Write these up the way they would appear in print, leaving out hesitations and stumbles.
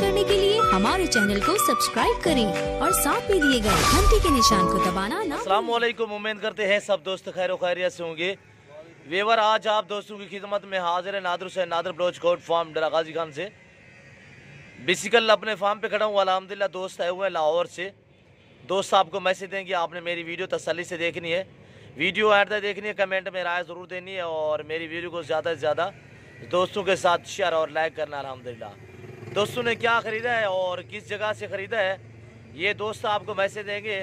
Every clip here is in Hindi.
करने के लिए हमारे चैनल को सब्सक्राइब करें और साथ में दिए गए घंटी के निशान को दबाना ना। अस्सलाम वालेकुम, उम्मीद करते हैं सब दोस्त खैर खैरियत से होंगे। वेवर आज आप दोस्तों की खिदमत में हाजिर है नादर हुसैन नादर बलोच कोट फार्म डरा गाजी खान से। बेसिकल अपने फार्म पे खड़ा हूँ। अल्हम्दुलिल्लाह दोस्त आए हुए हैं लाहौर से। दोस्त आपको मैसेज देंगे, आपने मेरी वीडियो तसल्ली से देखनी है, वीडियो एंड तक देखनी है, कमेंट में राय ज़रूर देनी है और मेरी वीडियो को ज़्यादा से ज़्यादा दोस्तों के साथ शेयर और लाइक करना। अल्हम्दुलिल्लाह दोस्तों ने क्या ख़रीदा है और किस जगह से ख़रीदा है ये दोस्त आपको मैसेज देंगे,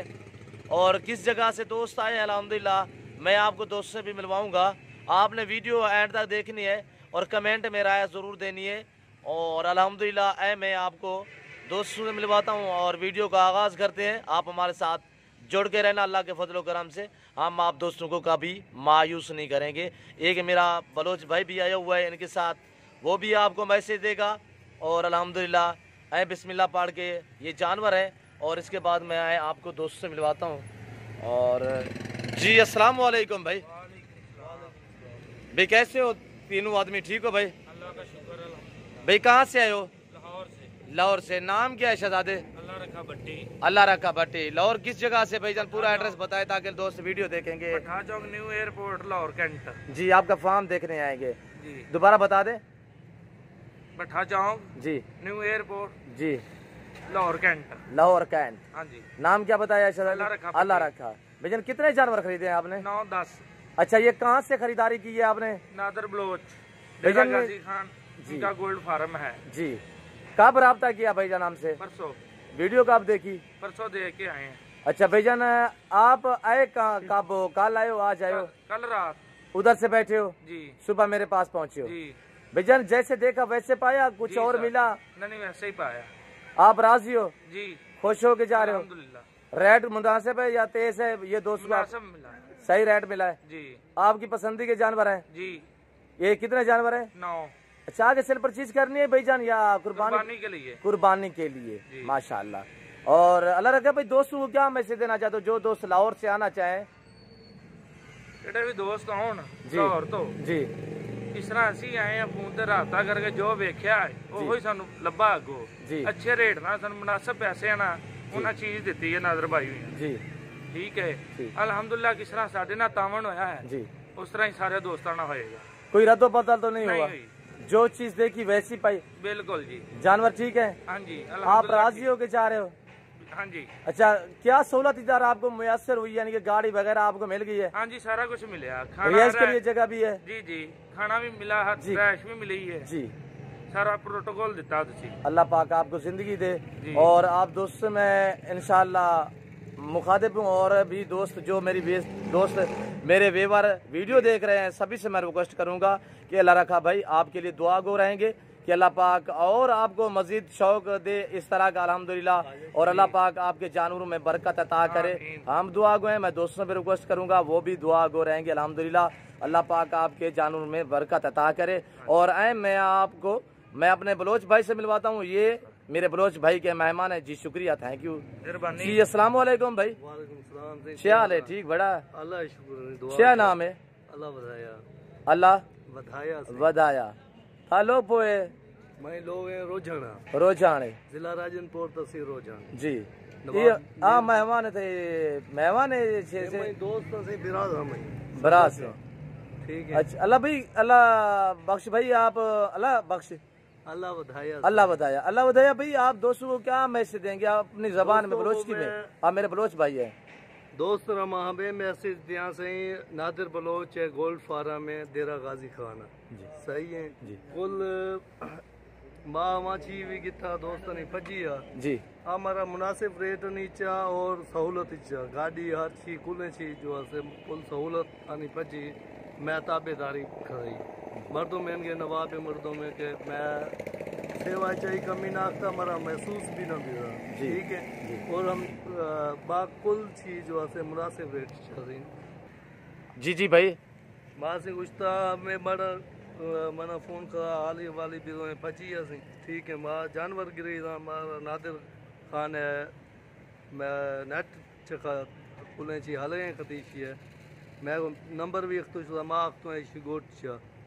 और किस जगह से दोस्त आए अल्हम्दुलिल्लाह मैं आपको दोस्त से भी मिलवाऊंगा। आपने वीडियो एंड तक देखनी है और कमेंट में राय ज़रूर देनी है। और अल्हम्दुलिल्लाह मैं आपको दोस्तों से मिलवाता हूँ और वीडियो का आगाज़ करते हैं। आप हमारे साथ जुड़ के रहना, अल्लाह के फजल करम से हम आप दोस्तों को कभी मायूस नहीं करेंगे। एक मेरा बलोच भाई भी आया हुआ है इनके साथ, वो भी आपको मैसेज देगा। और अल्हम्दुलिल्लाह बिस्मिल्लाह पढ़ के ये जानवर है और इसके बाद मैं आपको दोस्त से मिलवाता हूँ। और जी अस्सलाम वालेकुम भाई। भाई कैसे हो तीनों आदमी, ठीक हो भाई? अल्लाह का शुक्र है। भाई कहाँ से आए हो? लाहौर से। लाहौर से। नाम क्या है शहजादे? अल्लाह रखा भट्टी। अल्लाह रखा भट्टी। लाहौर किस जगह से भाईजान? पूरा एड्रेस बताए ताकि दोस्त वीडियो देखेंगे। पठान चौक न्यू एयरपोर्ट लाहौर कैंट। जी आपका फार्म देखने आएंगे जी। दोबारा बता दे। पठान चौक जी न्यू एयरपोर्ट जी लाहौर कैंट। लाहौर कैंट। हाँ जी। नाम क्या बताया शहजादे? अल्लाह रखा। अल्लाह रखा। भाईजान कितने जानवर खरीदे हैं आपने? 9-10। अच्छा ये कहाँ से खरीदारी की है आपने? नादर बलोच भाईजान डेरा गाजी खान जी। उनका गोल्ड फार्म है। जी कब रब्ता किया भाईजान हमसे? परसों। वीडियो कब देखी? परसों दे के आए हैं। अच्छा भाईजान आप आए कब? कल आए हो, आज आए हो? कल रात। उधर से बैठे हो, जी सुबह मेरे पास पहुँचे हो। जी भाईजान जैसे देखा वैसे पाया, कुछ जी और सर। मिला? नहीं वैसे ही पाया। आप राजी हो, जी खुश हो के जा रहे हो? अल्हम्दुलिल्लाह। रेट मुनासिब है या तेज है? ये दोस्त को आप मुनासिब मिला है। सही रेट मिला है? जी आपकी पसंदी के जानवर हैं जी। ये? कितने जानवर हैं? 9 अच्छा आगे सेल परचेज करनी है भाईजान या कुर्बानी? कुर्बानी के लिए। कुर्बानी के लिए। जी। माशाल्लाह। और अल्लाह रखा भाई दोस्तों को क्या मैसेज देना चाहते हो जो दोस्त लाहौर से आना चाहे? ਜਿਹੜੇ ਵੀ ਦੋਸਤ ਆਉਣ ਜੀ। ਲਾਹੌਰ ਤੋਂ, जी ਇਸ ਤਰ੍ਹਾਂ ਅਸੀਂ ਆਏ ਆ ਫੋਨ ਤੇ ਰਾਬਤਾ ਕਰਕੇ ਜੋ ਵੇਖਿਆ ਹੈ ਉਹੋ ਹੀ ਸਾਨੂੰ ਲੱਭਾ ਅੱਗੋਂ। ਜੀ। ਅੱਛੇ ਰੇਟ ਨਾਲ ਸਾਨੂੰ ਮੁਨਾਸਬ ਪੈਸੇ ਨਾਲ ਉਹਨਾਂ ਚੀਜ਼ ਦਿੱਤੀ ਹੈ ਨਾਜ਼ਰ ਭਾਈ ਹੋਈ। जी ਠੀਕ ਹੈ ਜੀ। ਅਲਹਮਦੁਲਿਲਾ। ਕਿਸ ਤਰ੍ਹਾਂ ਸਾਡੇ ਨਾਲ ਤਾਵਨ ਹੋਇਆ ਹੈ जी ਉਸ ਤਰ੍ਹਾਂ ਹੀ ਸਾਰੇ ਦੋਸਤਾਂ ਨਾਲ ਹੋਏਗਾ। कोई रद्दो बदल तो नहीं नहीं हुआ? हुई। जो चीज देखी वैसी पाई? बिल्कुल जी। जानवर ठीक है? ਹਾਂਜੀ आप अल्हम्दुलिल्लाह राजी हो के जा रहे हो? ਹਾਂਜੀ अच्छा क्या सहूलत इधर आपको मुयसर हुई, यानी कि गाड़ी वगैरह आपको मिल गई है? ਹਾਂਜੀ सारा कुछ मिला। खाना रिहाइश के लिए जगह भी है? जी जी खाना भी मिला है, जी। रैश भी मिली है, जी सारा प्रोटोकॉल दिता तुसी। अल्लाह पाक आपको जिंदगी दे। जी। और आप दोस्त से मैं इंशाल्लाह मुखातिब हूँ और भी दोस्त जो मेरी दोस्त मेरे वेवर वीडियो देख रहे हैं सभी से मैं रिक्वेस्ट करूँगा कि अल्लाह रखा भाई आपके लिए दुआ गो रहेंगे कि अल्लाह पाक और आपको मजीद शौक दे इस तरह का अल्हम्दुलिल्लाह, और अल्लाह पाक आपके जानवरों में बरकत अता करे। हम दुआ गो हैं, मैं दोस्तों से रिक्वेस्ट करूँगा वो भी दुआ गो रहेंगे अल्हम्दुलिल्लाह। अल्लाह पाक आपके जानवरों में बरकत अता करे। और मैं अपने बलोच भाई से मिलवाता हूँ। ये मेरे बलोच भाई के मेहमान है जी। शुक्रिया, थैंक यू जी। अस्सलाम वालेकुम भाई। क्या हाल है? ठीक बड़ा अल्लाह शुक्र। क्या नाम है? अल्लाह बताया। अल्लाह बताया वदाया। हेलो पोए मैं लोग हैं रोजाना रोजाने जिला राजनपुर तहसील रोजाना जी। नवाब ये मेहमान थे, मेहमान है ये मैं दोस्त से बिराज हम बरा से। ठीक है। अच्छा अल्लाह भाई, अल्लाह बख्श भाई, आप अल्लाह बख्श। अल्लाह बताया। अल्लाह बताया। अल्लाह बताया भाई आप दोस्तों को क्या मैसेज देंगे आप अपनी जबान में, बलोच की में? आप मेरे बलोच भाई है। दोस्त रमाबे मैसेज दिया से नादिर बलोच है गोल्ड फार्म में डेरा गाजी खाना। सही है जी। कुल माँ माची भी किता दोस्त ने पजी जी। हमारा मुनासिब रेट नीचा और सहूलत इच्छा गाड़ी हर चीज कुल चीज जो है कुल सहूलत आनी पजी। मैं ताबेदारी खड़ी मर्दों में के नवाब मर्दों में के मैं सेवा चाहिए कमी ना आता हमारा महसूस भी ना भी रहा। ठीक है। और हम बाकुल चीज जो है मुनासिब रेट चाहिए। जी जी भाई माँ से गुस्ता में बड़ा मना फोन का आली वाली भी पची सी। ठीक है। माँ जानवर गिरी नादिर खान है मैं नेट चका कुलें ची हले खतीशी है मैं नंबर भी अख्तो माँ अख्तो है गोट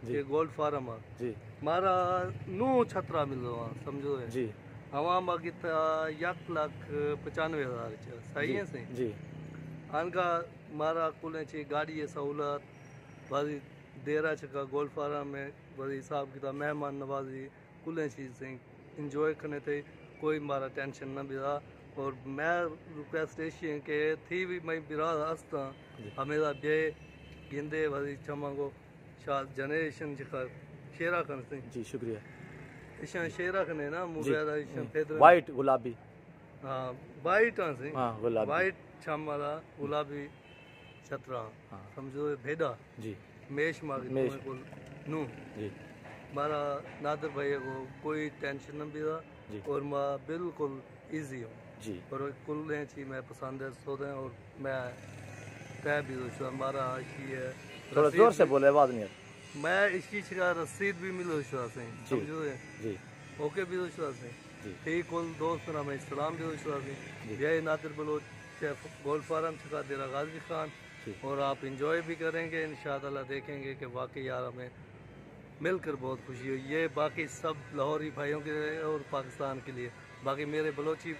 ये गोल्ड फार्म है जी। मारा नू छतरा मिल रहा समझो है जी। हवा मागिता 1,95,000 सही है सही जी अनका मारा कुलें ची गाड़ी ये सहूलत बाजी देरा चका गोल फार्म में बाजी हिसाब किताब मेहमान नवाजी कुलें चीज से इंजॉय करने थे कोई मारा टेंशन न बिरा और मैं रिक्वेस्ट है कि थी भी मैं बिरा हस्ता हमेशा बे गिंदे बाजी चमागो शायद जनरेशन जका शेरा करते जी शुक्रिया इशा शेरा करने ना मुबेरा इशा फेदर वाइट गुलाबी हाँ वाइट से हाँ गुलाबी वाइट छामारा गुलाबी छतरा समझो भेड़ा जी मेष मांगे मेष। को नू जी मारा नादर भाई को कोई टेंशन न भी जी। और मैं बिल्कुल इजी हूँ जी और कुल चीज मैं पसंद है सोते और मैं तय भी हूँ हमारा इसी है थोड़ा जोर से बोले आवाज नहीं आती। मैं इस चीज का रसीद भी मिलो विश्वास है जी। समझो जी ओके भी विश्वास है जी ठीक कुल दोस्त ना मैं सलाम भी विश्वास है जय नादिर बलोच शेफ गोल फार्म चका देरा गाजी खान जी। और आप इंजॉय भी करेंगे इंशाअल्लाह देखेंगे कि वाकई यार हमें मिलकर बहुत खुशी हुई ये बाकी सब लाहौरी भाइयों के लिए और पाकिस्तान के लिए बाकी मेरे बलोची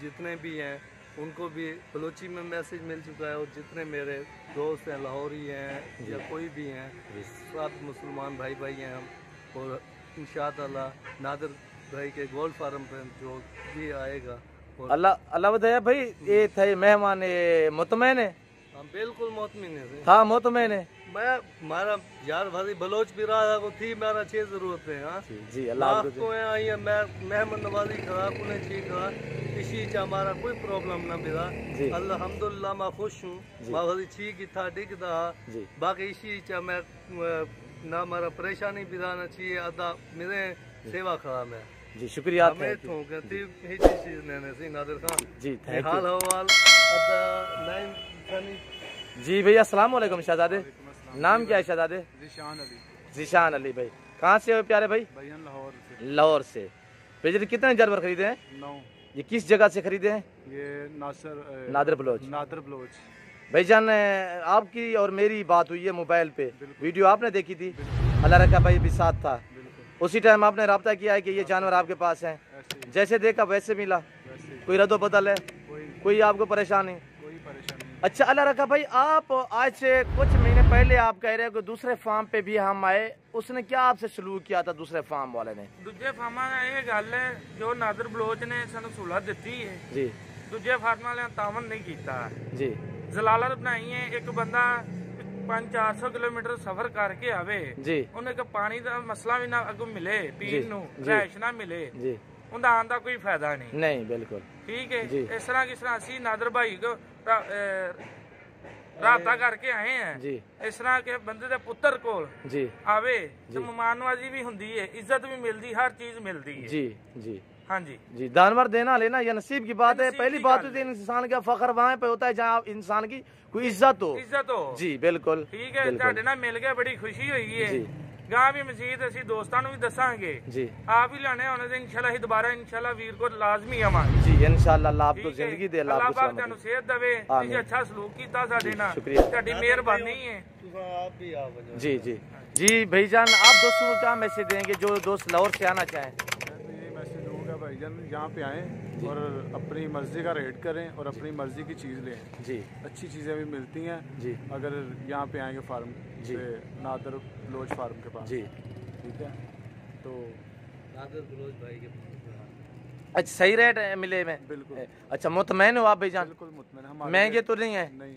जितने भी हैं उनको भी बलोची में मैसेज मिल चुका है और जितने मेरे दोस्त हैं लाहौरी हैं या कोई भी हैं सब मुसलमान भाई भाई हैं हम और इंशाअल्लाह नादिर भाई के गोल फार्म पे जो भी आएगा और अल्लाह अल्लाह बताया भाई ये थे मेहमान ये मुतमैन है हम बिल्कुल मोतमिन है हाँ मुतमैन है मैं मारा यार भाई बलोच भी रहा को थी मेरा छह जरूरत है हाँ जी अल्लाह आपको आई है मैं मेहमान नवाजी करा कुने ठीक करा इसी चा हमारा कोई प्रॉब्लम ना बिरा जी। अल्हम्दुलिल्लाह मैं खुश हूँ मैं भाई ठीक ही था ठीक था जी बाकी इसी चा मैं ना हमारा परेशानी बिरा ना चाहिए अदा मेरे सेवा करा मैं जी शुक्रिया हमें थैंक यू तो कहती हिच चीज लेने से नादिर खान जी थैंक हाल यू हवाल अदा नाइन सनी जी भैया अस्सलाम वालेकुम शहजादे नाम क्या है शहजादे जिशान अली जीशान अली भाई कहाँ से हो प्यारे भाई भैया लाहौर से लाहौर से भैया कितने जानवर खरीदे हैं 9 ये किस जगह से खरीदे हैं ये नादर बलोच नादर बलोच भाईजान आपकी और मेरी बात हुई है मोबाइल पे वीडियो आपने देखी थी अल्लाह रखा भाई भी साथ था उसी टाइम आपने राब्ता किया है कि ये जानवर आपके पास हैं जैसे देखा वैसे मिला कोई रद्दो बदल है कोई आपको परेशानी कोई परेशानी अच्छा अल्लाह रखा भाई आप आज से कुछ महीने पहले आप कह रहे हो कि दूसरे फार्म पे भी हम आए उसने क्या आपसे सलूक किया था दूसरे फार्म वाले ने ਦੂਜੇ ਫਾਰਮਾਂ ਨਾਲ ਇਹ ਗੱਲ ਹੈ ਜੋ ਨਾਦਰ ਬਲੋਚ ਨੇ ਸਾਨੂੰ ਸਹੂਲਤ ਦਿੱਤੀ ਹੈ जी ਦੂਜੇ ਫਾਰਮਾਂ ਵਾਲਿਆਂ ਤਾਵਨ ਨਹੀਂ ਕੀਤਾ जी ਜ਼ਲਾਲਤ ਬਣਾਈ ਹੈ ਇੱਕ ਬੰਦਾ 500-400 ਕਿਲੋਮੀਟਰ ਸਫ਼ਰ ਕਰਕੇ ਆਵੇ जी ਉਹਨੂੰ ਇੱਕ ਪਾਣੀ ਦਾ ਮਸਲਾ ਵੀ ਨਾ ਅੱਗੋਂ ਮਿਲੇ ਜੀ, ਪੀਣ ਨੂੰ ਜੀ। ਰਹਿਸ਼ ਨਾ ਮਿਲੇ जी ਉਹਦਾ ਆਉਣ ਦਾ ਕੋਈ ਫਾਇਦਾ ਨਹੀਂ नहीं बिल्कुल ਠੀਕ ਹੈ ਜੀ। ਇਸ ਤਰ੍ਹਾਂ ਕਿਸ ਤਰ੍ਹਾਂ ਅਸੀਂ ਨਾਦਰ ਭਾਈ ਕੋ ਰਾਬਤਾ ਕਰਕੇ ਆਏ ਆ जी ਇਸ ਤਰ੍ਹਾਂ ਕਿ ਬੰਦੇ ਦੇ ਪੁੱਤਰ ਕੋਲ जी ਆਵੇ ਤੇ ਮਮਾਨਵਾਜੀ ਵੀ ਹੁੰਦੀ ਹੈ ਇੱਜ਼ਤ ਵੀ ਮਿਲਦੀ ਹਰ ਚੀਜ਼ ਮਿਲਦੀ ਹੈ जी जी ਹਾਂਜੀ जी जानवर देना लेना ये नसीब की बात है नसीब पहली की बात बात होती है इंसान का फख्र वहाँ पे होता है जहाँ इंसान की कोई इज्जत हो ਇੱਜ਼ਤ ਹੋ जी बिल्कुल ਠੀਕ ਹੈ बिल्कुल। ਤੁਹਾਡੇ ਨਾਲ ਮਿਲ ਕੇ ਬੜੀ ਖੁਸ਼ੀ ਹੋਈ ਹੈ ਜੀ। ਗਾਂ ਵੀ ਮਜ਼ੀਦ ਅਸੀਂ ਦੋਸਤਾਂ ਨੂੰ ਵੀ ਦੱਸਾਂਗੇ जी ਆਪ ਹੀ ਲਾਣੇ ਹੋਣੇ ਤੇ ਇਨਸ਼ਾਅੱਲਾ ਹੀ ਦੁਬਾਰਾ ਇਨਸ਼ਾਅੱਲਾ ਵੀਰ ਕੋ ਲਾਜ਼ਮੀ ਆਵਾਂਗੇ जी इंशाल्लाह अल्लाह आपको ਠੀਕ ਹੈ? जिंदगी दे अल्लाह ਅੱਲਾਹ आपको ਪਾਕ सलामती ਤੁਹਾਨੂੰ ਸਿਹਤ ਦੇਵੇ ਆਮੀਨ। ਤੁਸੀਂ ਅੱਛਾ ਸਲੂਕ ਕੀਤਾ ਸਾਡੇ ਨਾਲ शुक्रिया। ਤੁਹਾਡੀ ਮਿਹਰਬਾਨੀ ਹੈ आप भी आ बजाओ जी जी जी भाईजान आप दोस्तों को क्या मैसेज देंगे जो दोस्त लाहौर से आना चाहें मैं तो यही मैसेज दूंगा भाईजान यहाँ पे आएँ और अपनी मर्ज़ी का रेट करें और अपनी मर्ज़ी की चीज़ लें जी अच्छी चीज़ें भी मिलती हैं जी अगर यहाँ पे आएंगे फार्म जी। पे नादर लोज फार्म के पास जी ठीक है तो नादिर बलोच भाई के अच्छा सही रेट मिले में बिल्कुल अच्छा मुतमैन हो आप भाईजान बिल्कुल मुतमईन हमारे महंगे तो नहीं है नहीं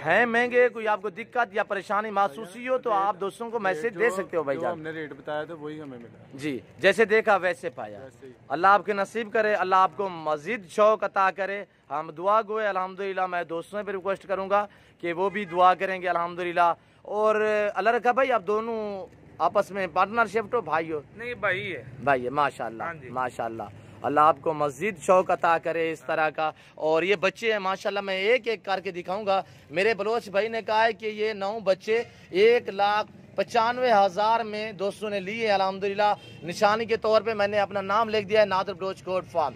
हैं महंगे कोई आपको दिक्कत या परेशानी महसूस हो तो आप दोस्तों को मैसेज दे सकते हो जो भाईजान हमने रेट बताया था वही हमें मिला जी जैसे देखा वैसे पाया वैसे ही अल्लाह आपके नसीब करे अल्लाह आपको मजीद शौक अता करे हम दुआ गो अल्हम्दुलिल्लाह मैं दोस्तों से भी रिक्वेस्ट करूंगा कि वो भी दुआ करेंगे अल्हम्दुलिल्लाह और अल्लाह रखा भाई आप दोनों आपस में पार्टनरशिप तो भाई हो ਨਹੀਂ ਭਾਈ ਹੈ भाई है माशाल्लाह हाँ जी। माशाल्लाह अल्लाह आपको मस्जिद शौक अता करे इस तरह का और ये बच्चे हैं माशाल्लाह मैं एक एक करके दिखाऊंगा मेरे बलोच भाई ने कहा है कि ये 9 बच्चे 1,95,000 में दोस्तों ने लिए अल्हम्दुलिल्लाह निशानी के तौर पे मैंने अपना नाम लिख दिया है नादर बलोच गोट फार्म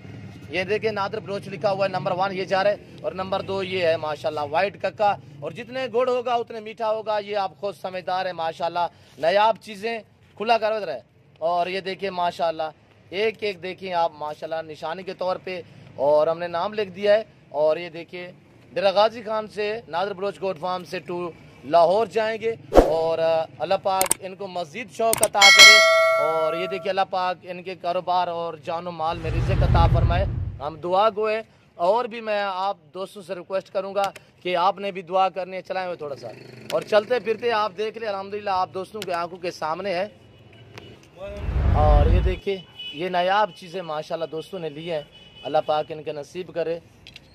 ये देखिए नादर बलोच लिखा हुआ है नंबर 1 ये जा रहा है और नंबर 2 ये है माशाल्लाह वाइट कक्का और जितने गुड़ होगा उतने मीठा होगा ये आप खुद समझदार है माशाल्लाह नायाब चीज़ें खुला कर रहे और ये देखिए माशाल्लाह एक एक देखिए आप माशाल्लाह निशानी के तौर पे, और हमने नाम लिख दिया है। और ये देखिए डेरा गाजी खान से नादर बलोच गोट फार्म से टू लाहौर जाएंगे, और अल्लाह पाक इनको मज़ीद शौक़ अता करे, और ये देखिए अल्लाह पाक इनके कारोबार और जानो माल में रिज़्क़ अता फरमाए। हम दुआ गोए, और भी मैं आप दोस्तों से रिक्वेस्ट करूंगा कि आपने भी दुआ करनी है। चलाएं हुए थोड़ा सा, और चलते फिरते आप देख ले अल्हम्दुलिल्लाह आप दोस्तों के आंखों के सामने है। और ये देखिए ये नायाब चीज़ें माशाल्लाह दोस्तों ने ली हैं, अल्लाह पाक इनके नसीब करे।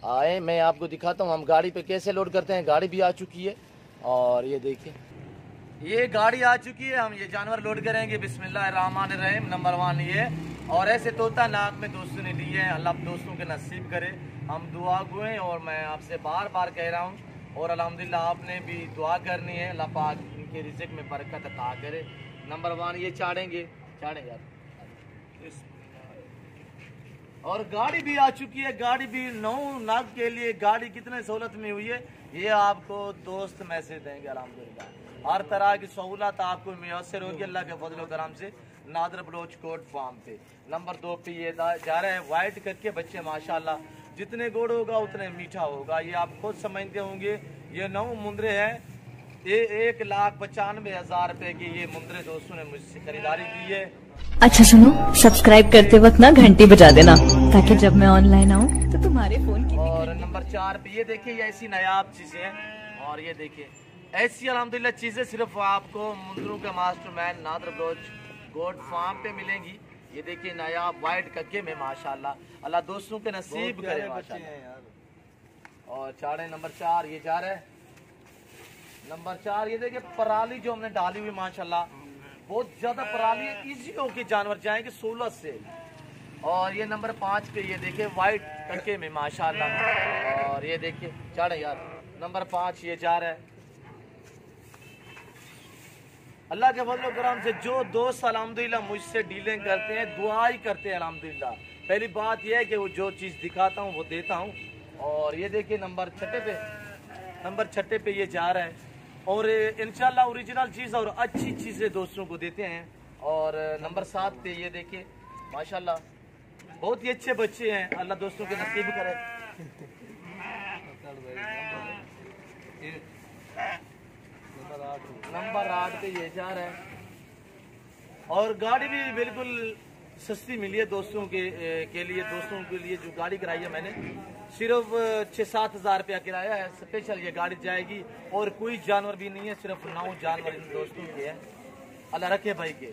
आए मैं आपको दिखाता हूँ हम गाड़ी पे कैसे लोड करते हैं। गाड़ी भी आ चुकी है, और ये देखिए ये गाड़ी आ चुकी है, हम ये जानवर लोड करेंगे। बिस्मिल्लाहिर्रहमानिर्रहीम। नंबर 1 ये, और ऐसे तोता नाक में दोस्तों ने लिए हैं, अल्लाह दोस्तों के नसीब करे। हम दुआ गुए, और मैं आपसे बार बार कह रहा हूँ, और अल्हम्दुलिल्लाह आपने भी दुआ करनी है, अल्लाह पाक इनके रिज़्क़ में बरकत अता करे। नंबर 1 ये चाड़ेंगे यार। और गाड़ी भी आ चुकी है, गाड़ी भी 9 नाग के लिए गाड़ी कितने सहूलत में हुई है ये आपको दोस्त मैसेज देंगे। अल्हम्दुलिल्लाह हर तरह की सहूलत आपको मैसर होगी अल्लाह के फजल करम से नादर बलोच कोट फार्म पे। नंबर 2 पे ये जा रहे हैं वाइट करके बच्चे माशाल्लाह, जितने गोड़ होगा उतने मीठा होगा। ये आप खुद समझते होंगे। ये 9 मुंदरे हैं, ये 1,95,000 रुपए की ये मुंदरे दोस्तों ने मुझसे खरीदारी की है। अच्छा सुनो, सब्सक्राइब करते वक्त ना घंटी बजा देना, ताकि जब मैं ऑनलाइन आऊँ तो तुम्हारे फोन की। और नंबर 4 पे ये देखिए ये ऐसी नायाब चीजें हैं, और ये देखिए ऐसी अल्हम्दुलिल्लाह चीजें सिर्फ आपको मुंदरों के Masterman Nadar Bloch goat farm पे मिलेंगी। ये देखिए नायाब वाइट कक्के में माशाल्लाह, अल्लाह दोस्तों के नसीब करे माशाल्लाह। और चाड़े नंबर 4 ये जा रहा है। नंबर 4 ये देखिए पराली जो हमने डाली हुई माशाल्लाह, बहुत ज्यादा पराली है, इजी होके जानवर जाएंगे 16 से। और ये नंबर 5 पे ये देखिए वाइट कक्के में माशाल्लाह, और ये देखिए चाड़े यार। नंबर 5 ये जा रहा है। अल्लाह के फजल करम से जो दोस्त अल्हम्दुलिल्लाह मुझसे डीलिंग करते हैं, दुआ ही करते हैं अल्हम्दुलिल्लाह। पहली बात यह है कि वो जो चीज़ दिखाता हूँ वो देता हूँ। और ये देखिए नंबर 6 पे ये जा रहा है, और इंशाल्लाह ओरिजिनल चीज़ और अच्छी चीज़ें दोस्तों को देते हैं। और नंबर 7 पे ये देखिए माशाल्लाह बहुत ही अच्छे बच्चे हैं, अल्लाह दोस्तों के नसीब करे। नंबर 8 पे ये जा रहा है, और गाड़ी भी बिल्कुल सस्ती मिली है दोस्तों के लिए। दोस्तों के लिए जो गाड़ी कराई है मैंने, सिर्फ 6-7 हज़ार रुपया किराया है। स्पेशल ये गाड़ी जाएगी, और कोई जानवर भी नहीं है, सिर्फ 9 जानवर इन दोस्तों के हैं, अल्लाह रखे भाई के।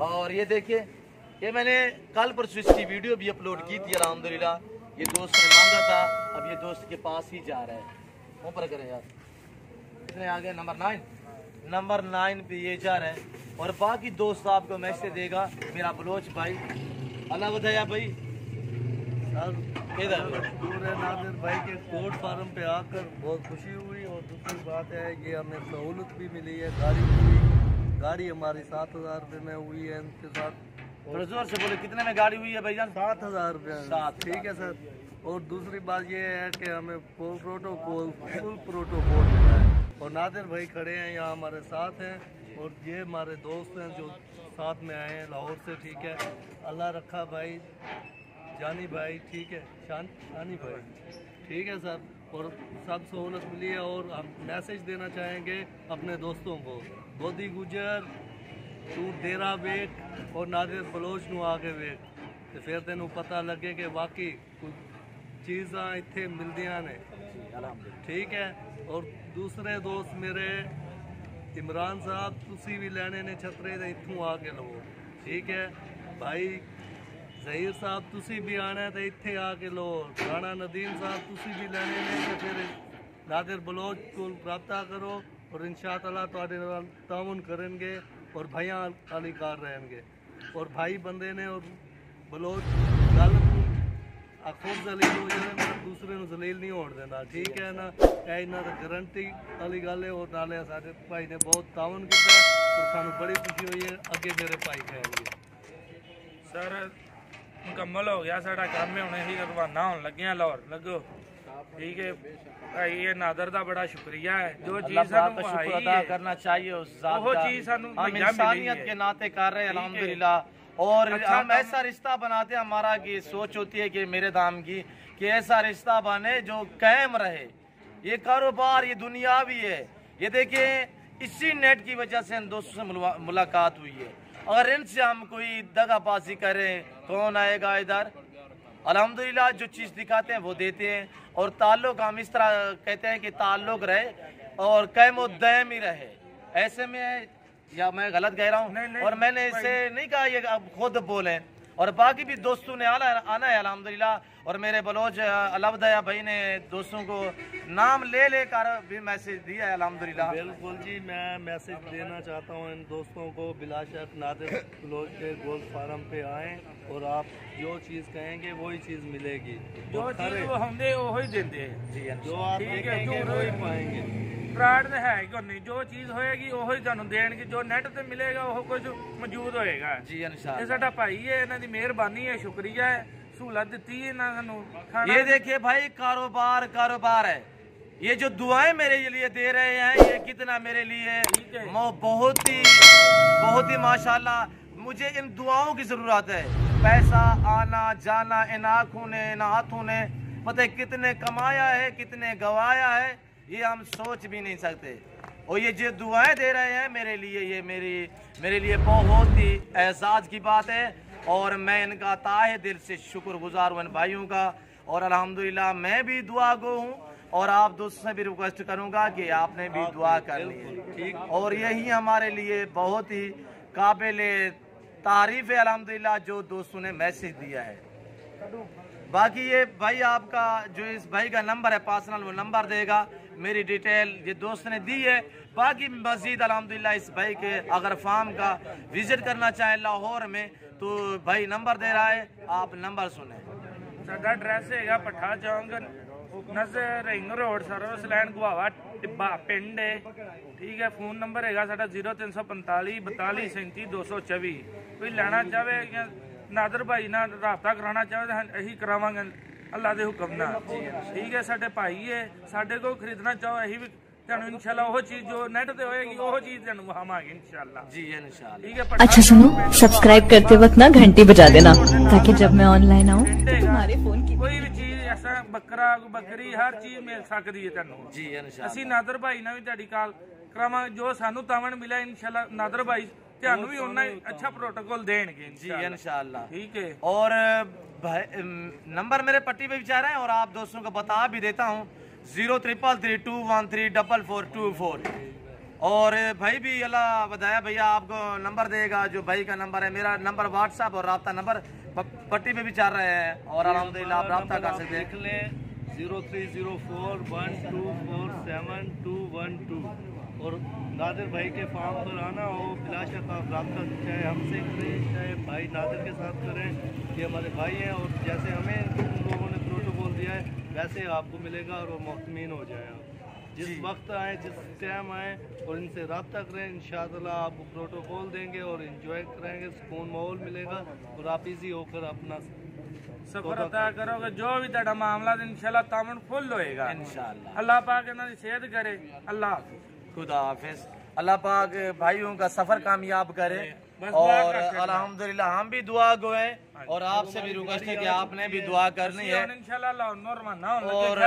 और ये देखिए ये मैंने कल परसों इसकी वीडियो भी अपलोड की थी अल्हम्दुलिल्लाह। ये दोस्त ने मांगा था, अब ये दोस्त के पास ही जा रहा है। ऊपर करें यार, कितने आ गए? नंबर 9 पे ये जा रहा है। और बाकी दोस्त आपको मैसेज देगा मेरा बलोच भाई। अल्लाह बताया भाई सर पूरे नादिर भाई के कोट फार्म पे आकर बहुत खुशी हुई। और दूसरी बात है कि हमें सहूलत भी मिली है, गाड़ी हमारी 7,000 रुपये में हुई है इनके साथ। थोड़ा जोर से बोले, कितने में गाड़ी हुई है भाईजान? 7,000 रुपये। ठीक है सर। और दूसरी बात ये है कि हमें फुल प्रोटोकॉल मिला है, और नादिर भाई खड़े हैं यहाँ हमारे साथ हैं, और ये हमारे दोस्त हैं जो साथ में आए हैं लाहौर से। ठीक है, अल्लाह रखा भाई, जानी भाई, ठीक है, शानी भाई, ठीक है सर। और सब सहूलत मिली है। और हम मैसेज देना चाहेंगे अपने दोस्तों को, गोदी गुजर तू डेरा वेख और नादिर बलोच नू आके वेख, तो फिर तेनों पता लगे कि वाकई कुछ चीज़ां इत्थे मिलदियां ने। ठीक है। और दूसरे दोस्त मेरे इमरान साहब, तुसी भी लेने ने छतरे दे इत्थों आके लो। ठीक है भाई ज़हीर साहब, तुसी भी आना है तो इत्थे आके लो। राणा नदीम साहब, तुसी भी लेने ने तो फिर नादिर बलोच को रब्ता करो, और इंशाअल्लाह तुहाडे नाल ताउन करेंगे, और भाइयां अलीकार रहेंगे। और भाई बंदे ने और बलोच गल खुद जलील हो जाए, मैं दूसरे ਨੂੰ जलील नहीं होने देना। ठीक है ना, ਇਹ ਇਹਨਾਂ ਦੀ ਗਰੰਟੀ वाली गल है। और नाले साडे भाई ने बहुत ताउन किया, और सानू बड़ी खुशी हुई है। अगे मेरे भाई कहेंगे सर मुकम्मल हो गया साडा काम, हुणे ही रवाना होने लगे लाहौर लगो। ठीक है भाई, ये नादर दा बड़ा शुक्रिया है जो चीज सानू शुक्र अदा करना चाहिए उस जात का। चीज सानू हम इंसानियत के नाते कर रहे हैं अल्हम्दुलिल्लाह। और अच्छा हम ऐसा रिश्ता बनाते हैं, हमारा की सोच होती है कि मेरे दाम की कि ऐसा रिश्ता बने जो कायम रहे। ये कारोबार, ये दुनिया भी है। ये देखिए, इसी नेट की वजह से इन दोस्तों से मुलाकात हुई है। अगर इनसे हम कोई दगाबाजी करें, कौन आएगा इधर? अल्हम्दुलिल्लाह जो चीज़ दिखाते हैं वो देते हैं। और ताल्लुक हम इस तरह कहते हैं कि ताल्लुक रहे और कायम दायम ही रहे। ऐसे में, या मैं गलत कह रहा हूँ? और मैंने इसे नहीं कहा ये अब खुद बोलें, और बाकी भी दोस्तों ने आना है अल्हम्दुलिल्लाह। और मेरे बलोच अलवदया भाई ने दोस्तों को नाम ले लेकर भी मैसेज दिया है अल्हम्दुलिल्लाह। बिल्कुल जी, मैं मैसेज देना चाहता हूँ इन दोस्तों को, बिलाशक नादिर ब्लोच के गोल्ड फार्म पे आएँ और आप जो चीज़ कहेंगे वही चीज़ मिलेगी। जो चीज़ वो होंगे वही देंगे, जो आप देखेंगे वही पाएंगे। फ्रॉड है कि नहीं? जो चीज़ होएगी वही ਤੁਹਾਨੂੰ ਦੇਣਗੇ, जो नेट ਤੇ मिलेगा वो कुछ मौजूद होएगा जी इंशाल्लाह। ये साडा भाई है, इन्हां दी मेहरबानी है, शुक्रिया है, सहूलत दी है इन्हां सानू। ये देखिए भाई, कारोबार है। ये जो दुआएं मेरे लिए दे रहे हैं, ये कितना मेरे लिए बहुत ही माशाल्लाह। मुझे इन दुआओं की जरूरत है। पैसा आना जाना इन आँखों ने, इन हाथों ने पता है कितने कमाया है, कितने गवाया है, ये हम सोच भी नहीं सकते। और ये जो दुआएं दे रहे हैं मेरे लिए, ये मेरे लिए बहुत ही एहसास की बात है। और मैं इनका ताहे दिल से शुक्रगुजार हूँ इन भाइयों का। और अल्हम्दुलिल्लाह मैं भी दुआ गो हूँ, और आप दोस्तों से भी रिक्वेस्ट करूँगा कि आपने भी दुआ करनी है। और यही हमारे लिए बहुत ही काबिल तारीफ़ है अल्हम्दुलिल्लाह जो दोस्तों ने मैसेज दिया है। बाकी ये भाई आपका जो इस भाई का नंबर है पर्सनल, वो नंबर देगा, मेरी डिटेल ये दोस्त ने दी है। बाकी मज़ीद अल्हम्दुलिल्लाह इस भाई के अगर फार्म का विजिट करना चाहें लाहौर में, तो भाई नंबर दे रहा है, आप नंबर सुने। साडा एड्रेस है पठा चौंक, नज़र ring road, service land, guava Tibba पिंड है। ठीक है। फोन नंबर है साडा 0345 42 37 224। कोई लेना चाहे या नादर भाई ना राबता कराना चाहे तो अही करावांगे अल्लाह के हुक्म ना। ठीक है। साडे भाई है, साडे को खरीदना चाहो अही भी तुहानू इंशाल्लाह वो चीज जो नेट ते होएगी वो चीज तुहानू वहावांगे इंशाल्लाह। जी इंशाल्लाह। ठीक है। अच्छा सुनो, सब्सक्राइब करते वक्त ना घंटी बजा देना, ताकि जब मैं ऑनलाइन आऊँ तो तुम्हारे फोन की कोई भी चीज ऐसा बकरा बकरी हर चीज मिल सकती है तुहानू। जी इंशाल्लाह। असी नादर भाई ना भी तुहाडी कॉल करावांगे, जो सानू तावन मिला इंशाल्लाह नादर भाई तुहानू भी उन्ना अच्छा प्रोटोकॉल देंगे जी इंशाल्लाह। ठीक है। और भाई नंबर मेरे पट्टी पे भी जा रहे हैं, और आप दोस्तों को बता भी देता हूँ 0333213424। और भाई भी अल्लाह बताया भैया आपको नंबर देगा, जो भाई का नंबर है, मेरा नंबर व्हाट्सएप और राब्ता नंबर पट्टी पे भी चल रहे हैं, और अल्हम्दुलिल्लाह आप राब्ता कर सकते हैं। लिख लें 0304124712। और नादिर भाई के फार्म पर आना हो, बिलाशक आप रब्ता चाहे हमसे करें चाहे भाई नादिर के साथ करें, ये हमारे भाई हैं। और जैसे हमें उन लोगों ने प्रोटोकॉल दिया है वैसे आपको मिलेगा, और वो मुतमीन हो जाएगा। जिस वक्त आए, जिस टाइम आए और इनसे रब्ता करें, इंशाअल्लाह आपको प्रोटोकॉल देंगे और इंजॉय कराएंगे, सुकून माहौल मिलेगा और आप इजी होकर अपना सफर अता करोगे। जो भी तेरा मामला इंशाल्लाह तामन फुल होएगा इंशाल्लाह। अल्लाह पाक इन्हां दी सेहत करे। अल्लाह खुदा हाफिज। अल्लाह पाक भाइयों का सफर कामयाब करे। और अल्हम्दुलिल्लाह हम भी दुआ गो हैं, और आपसे भी रिक्वेस्ट है कि आपने भी दुआ करनी है और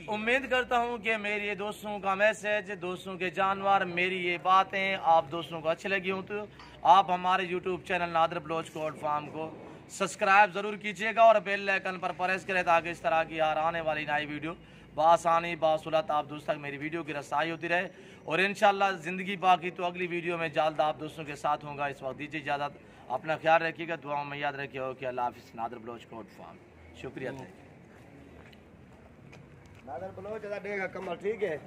उम्मीद करता हूँ कि मेरी ये दोस्तों का मैसेज, दोस्तों के जानवर, मेरी ये बातें आप दोस्तों को अच्छी लगी हूँ, तो आप हमारे YouTube channel Nadir Baloch gold farm को सब्सक्राइब ज़रूर कीजिएगा और बेल आइकन पर प्रेस करें, ताकि इस तरह की यार आने वाली नई वीडियो बासानी बासुलत आप दोस्तों तक मेरी वीडियो की रसाई होती रहे। और इंशाल्लाह ज़िंदगी बाकी तो अगली वीडियो में जल्द आप दोस्तों के साथ होगा। इस वक्त दीजिए इजाज़त, अपना ख्याल रखिएगा, दुआओं में याद रखिए हो कि अल्लाह हाफिज़। नादिर ब्लोच गोल्ड फार्म, शुक्रिया। नादिर ब्लोच ठीक है।